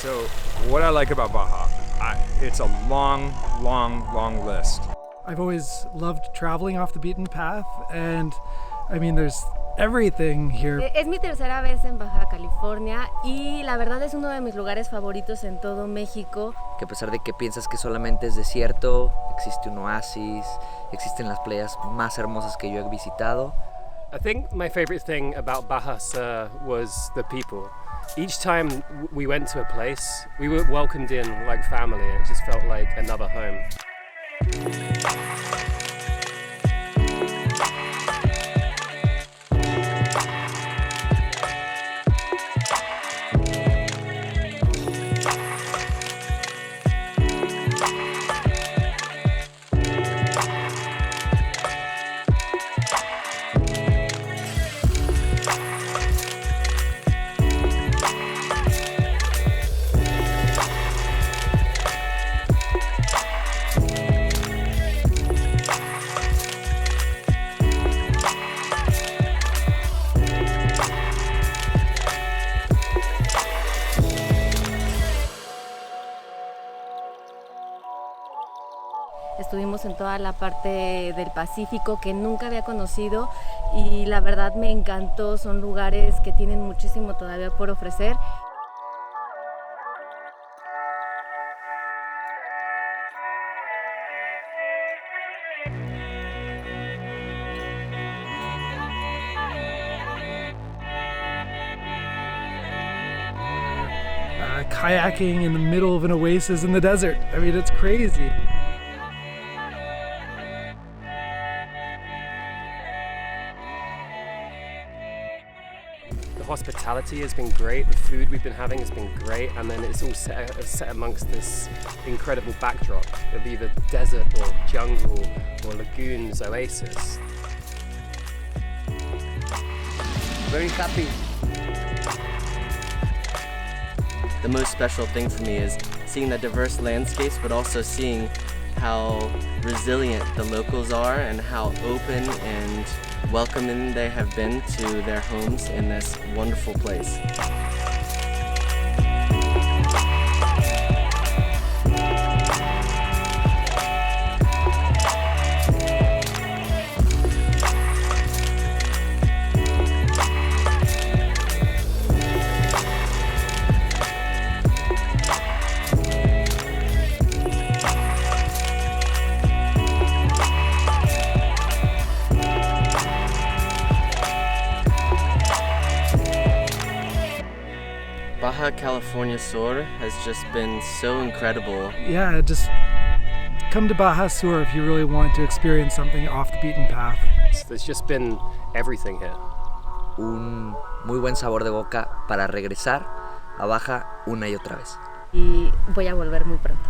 So what I like about Baja, it's a long list. I've always loved traveling off the beaten path, and I mean, there's everything here. Es mi tercera vez en Baja California y la verdad es uno de mis lugares favoritos en todo México. Que a pesar de que piensas que solamente es desierto, existe un oasis, existen las playas más hermosas que yo he visitado. I think my favorite thing about Baja Sur was the people. Each time we went to a place, we were welcomed in like family, and it just felt like another home. Estuvimos en toda la parte del Pacífico que nunca había conocido y la verdad me encantó, son lugares que tienen muchísimo todavía por ofrecer. Kayaking in the middle of an oasis in the desert. I mean, it's crazy. The hospitality has been great, the food we've been having has been great, and then it's all set amongst this incredible backdrop of either desert or jungle or lagoons, oasis. Very happy. The most special thing for me is seeing the diverse landscapes, but also seeing how resilient the locals are and how open and welcoming they have been to their homes in this wonderful place. Baja California Sur has just been so incredible. Yeah, just come to Baja Sur if you really want to experience something off the beaten path. There's just been everything here. Un muy buen sabor de boca para regresar a Baja una y otra vez. Y voy a volver muy pronto.